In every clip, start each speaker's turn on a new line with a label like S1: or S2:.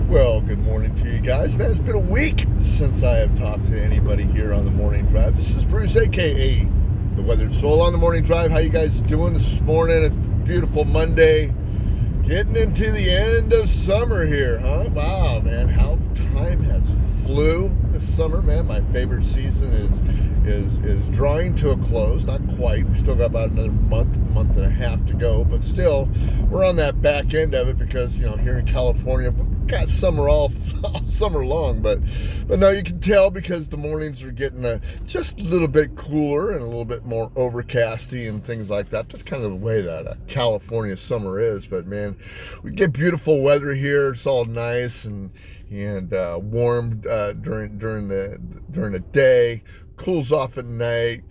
S1: Well, good morning to you guys. Man, it's been a week since I have talked to anybody here on the morning drive. This is Bruce, aka the Weathered Soul on the morning drive. How you guys doing this morning? It's a beautiful Monday. Getting into the end of summer here, huh? Wow, man, how time has flew this summer, man. My favorite season is drawing to a close. Not quite. We still got about another month and a half to go, but still, we're on that back end of it because, here in California, got summer all summer long, but no, you can tell because the mornings are getting just a little bit cooler and a little bit more overcasty and things like that. That's kind of the way that California summer is. But man, we get beautiful weather here. It's all nice and warm during the day. Cools off at night.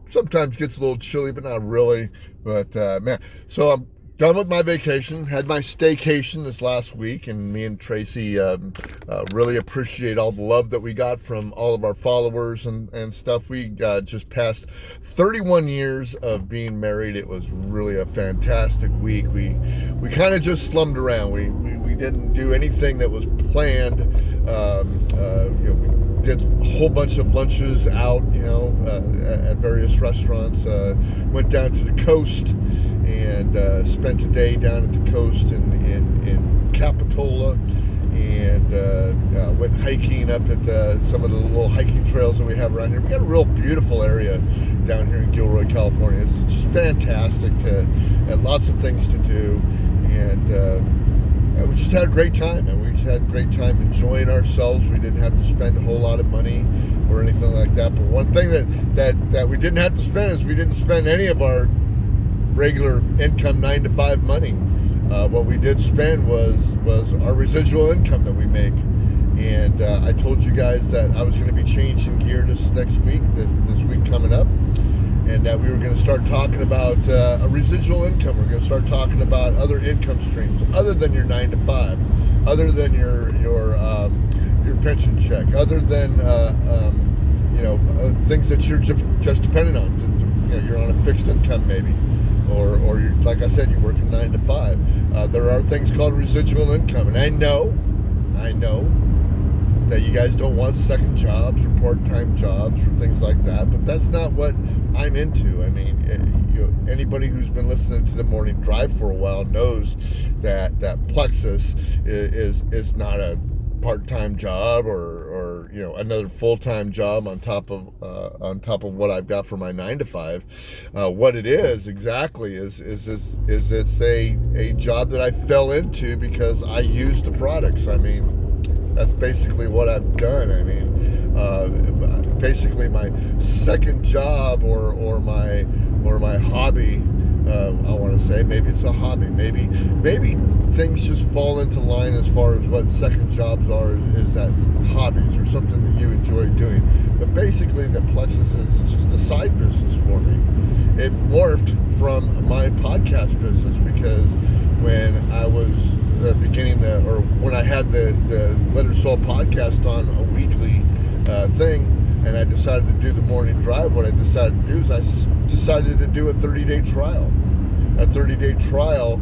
S1: Sometimes gets a little chilly, but not really. But man, so I'm done with my vacation, had my staycation this last week, and me and Tracy really appreciate all the love that we got from all of our followers and stuff. We just passed 31 years of being married. It was really a fantastic week. We kind of just slummed around. We didn't do anything that was planned. We did a whole bunch of lunches out, at various restaurants. Went down to the coast and spent a day down at the coast in Capitola, and went hiking up at some of the little hiking trails that we have around here. We got a real beautiful area down here in Gilroy, California. It's just fantastic and lots of things to do, and we just had a great time, and we just had a great time enjoying ourselves. We didn't have to spend a whole lot of money or anything like that. But one thing that we didn't have to spend is we didn't spend any of our regular income 9-to-5 money. What we did spend was our residual income that we make. And I told you guys that I was going to be changing gear this next week, this week coming up, and that we were going to start talking about a residual income. We're going to start talking about other income streams other than your 9-to-5, other than your pension check, other than things that you're just dependent on. You're on a fixed income maybe, or you're, like I said, you're working 9-to-5. There are things called residual income, and I know that you guys don't want second jobs or part-time jobs or things like that, but that's not what I'm into. I mean, anybody who's been listening to the morning drive for a while knows that Plexus is not a part-time job or another full-time job on top of what I've got for my 9-to-5. What it is exactly is it's a job that I fell into because I use the products. I mean, that's basically what I've done. I mean, basically my second job or my hobby. I want to say maybe it's a hobby. Maybe things just fall into line as far as what second jobs are. Is that hobbies or something that you enjoy doing? But basically, the Plexus is just a side business for me. It morphed from my podcast business because when I was when I had the Weathered Soul podcast on a weekly thing, and I decided to do the morning drive, what I decided to do is I decided to do a 30-day trial. A 30-day trial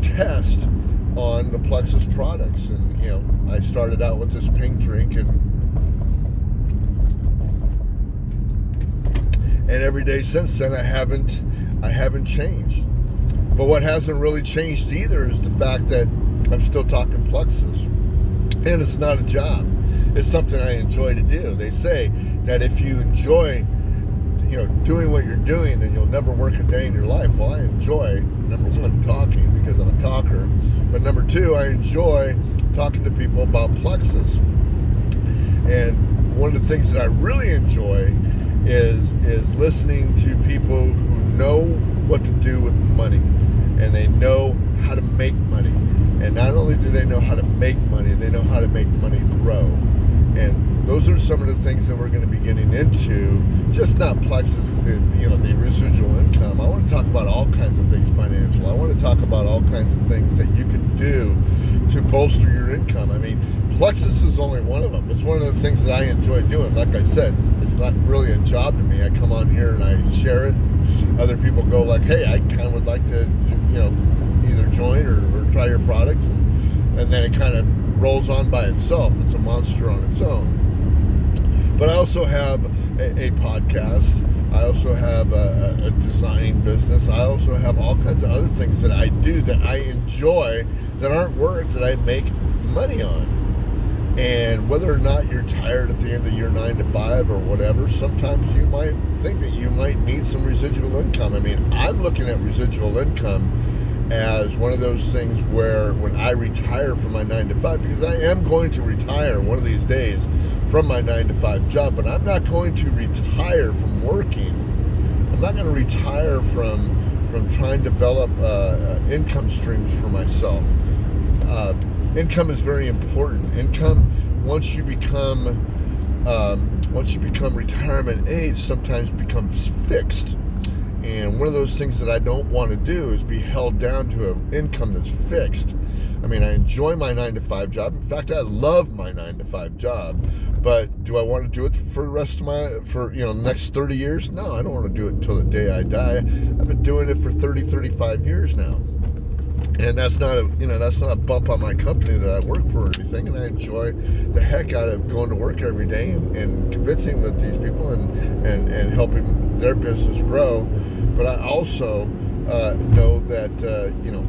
S1: test on the Plexus products. And, I started out with this pink drink, and every day since then I haven't changed. But what hasn't really changed either is the fact that I'm still talking Plexus. And it's not a job. It's something I enjoy to do. They say that if you enjoy, doing what you're doing, then you'll never work a day in your life. Well, I enjoy, number one, talking because I'm a talker. But number two, I enjoy talking to people about Plexus. And one of the things that I really enjoy is listening to people who know what to do with money, and they know how to make money. And not only do they know how to make money, they know how to make money grow. And those are some of the things that we're going to be getting into. Just not Plexus, the residual income. I want to talk about all kinds of things financial. I want to talk about all kinds of things that you can do to bolster your income. I mean, Plexus is only one of them. It's one of the things that I enjoy doing. Like I said, it's not really a job to me. I come on here and I share it, and other people go like, hey, I kind of would like to, either join or try your product. And and then it kind of rolls on by itself. It's a monster on its own. But I also have a podcast. I also have a design business. I also have all kinds of other things that I do that I enjoy, that aren't work, that I make money on. And whether or not you're tired at the end of your 9 to 5 or whatever, sometimes you might think that you might need some residual income. I mean, I'm looking at residual income as one of those things where when I retire from my 9 to 5, because I am going to retire one of these days from my 9 to 5 job, but I'm not going to retire from working. I'm not going to retire from trying to develop income streams for myself. Income is very important. Income, once you become retirement age, sometimes becomes fixed. And one of those things that I don't want to do is be held down to an income that's fixed. I mean, I enjoy my 9 to 5 job. In fact, I love my 9 to 5 job. But do I want to do it for the rest of the next 30 years? No, I don't want to do it until the day I die. I've been doing it for 35 years now. And that's not a bump on my company that I work for or anything. And I enjoy the heck out of going to work every day and convincing with these people and helping their business grow. But I also know that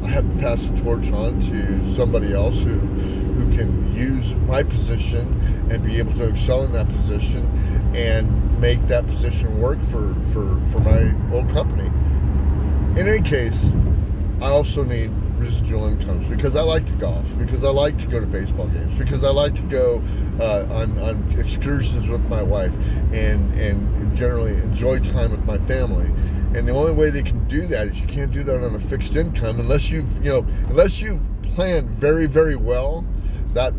S1: I have to pass the torch on to somebody else who can use my position and be able to excel in that position and make that position work for my old company. In any case, I also need residual incomes because I like to golf, because I like to go to baseball games, because I like to go on excursions with my wife and generally enjoy time with my family. And the only way they can do that is you can't do that on a fixed income unless you've planned very, very well. That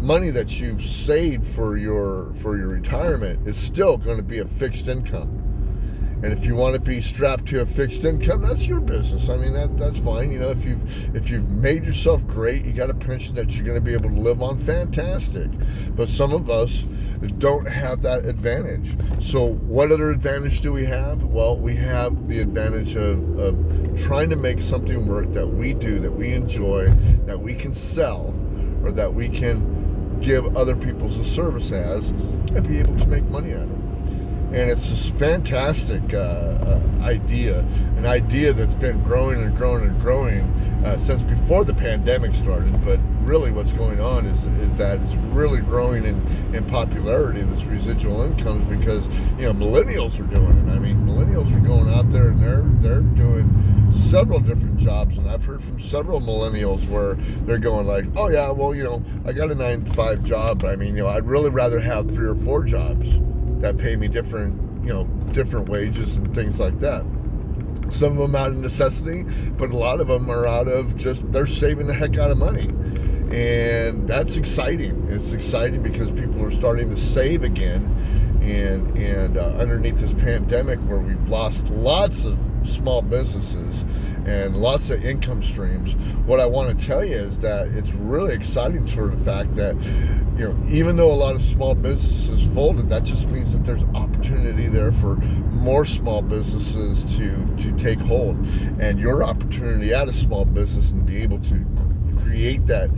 S1: money that you've saved for your retirement is still going to be a fixed income. And if you want to be strapped to a fixed income, that's your business. I mean, that's fine. If you've made yourself great, you got a pension that you're going to be able to live on, fantastic. But some of us don't have that advantage. So what other advantage do we have? Well, we have the advantage of trying to make something work that we do, that we enjoy, that we can sell, or that we can give other people a service as, and be able to make money at it. And it's this fantastic idea, an idea that's been growing and growing and growing since before the pandemic started. But really what's going on is that it's really growing in popularity, this residual income, because millennials are doing it. I mean, millennials are going out there and they're doing several different jobs, and I've heard from several millennials where they're going like, oh yeah, well, I got a 9 to 5 job, but I mean, I'd really rather have 3 or 4 jobs that pay me different wages and things like that. Some of them out of necessity, but a lot of them are out of they're saving the heck out of money. And that's exciting. It's exciting because people are starting to save again. And underneath this pandemic where we've lost lots of small businesses and lots of income streams, what I want to tell you is that it's really exciting for the fact that even though a lot of small businesses folded, that just means that there's opportunity there for more small businesses to take hold. And your opportunity at a small business and be able to create that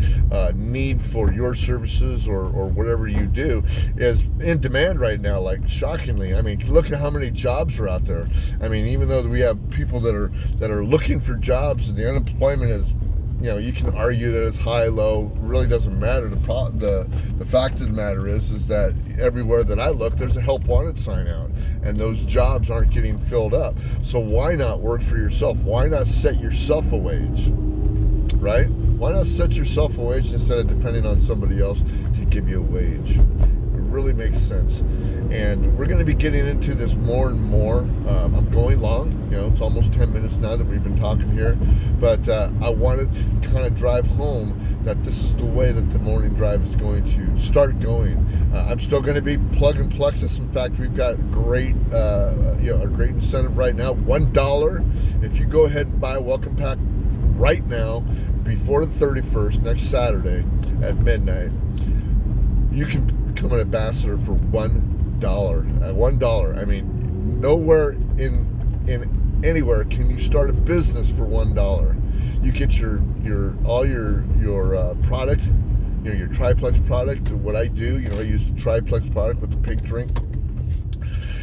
S1: need for your services or whatever you do is in demand right now, like shockingly. I mean, look at how many jobs are out there. I mean, even though we have people that are looking for jobs and the unemployment is, you can argue that it's high, low, really doesn't matter. The fact of the matter is that everywhere that I look, there's a help wanted sign out, and those jobs aren't getting filled up. So why not work for yourself? Why not set yourself a wage, right? Why not set yourself a wage instead of depending on somebody else to give you a wage? It really makes sense. And we're going to be getting into this more and more. I'm going long. It's almost 10 minutes now that we've been talking here. But I wanted to kind of drive home that this is the way that the morning drive is going to start going. I'm still going to be plugging Plexus. In fact, we've got a great incentive right now. $1 if you go ahead and buy a welcome pack right now before the 31st, next Saturday at midnight, you can become an ambassador for $1. At $1, I mean, nowhere in anywhere can you start a business for $1. You get your product, your triplex product. What I do, I use the triplex product with the pink drink.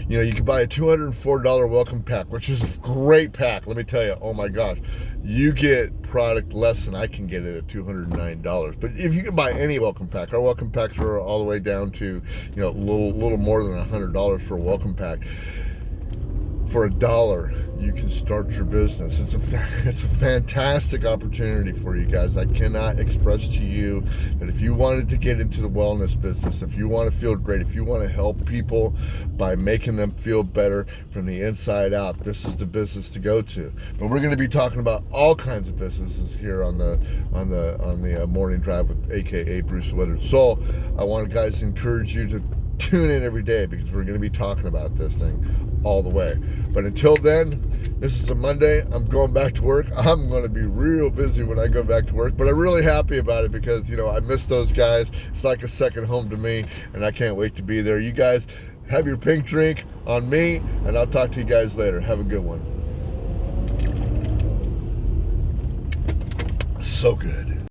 S1: You can buy a $204 welcome pack, which is a great pack. Let me tell you, oh my gosh, you get product less than I can get it at $209. But if you can buy any welcome pack, our welcome packs are all the way down to, a little more than $100 for a welcome pack. For $1, you can start your business. It's a fantastic opportunity for you guys. I cannot express to you that if you wanted to get into the wellness business, if you want to feel great, if you want to help people by making them feel better from the inside out, this is the business to go to. But we're going to be talking about all kinds of businesses here on the morning drive with AKA Bruce the Weathered Soul. I want to guys encourage you to tune in every day because we're going to be talking about this thing all the way. But until then, this is a Monday. I'm going back to work. I'm going to be real busy when I go back to work, but I'm really happy about it because, I miss those guys. It's like a second home to me, and I can't wait to be there. You guys have your pink drink on me, and I'll talk to you guys later. Have a good one. So good.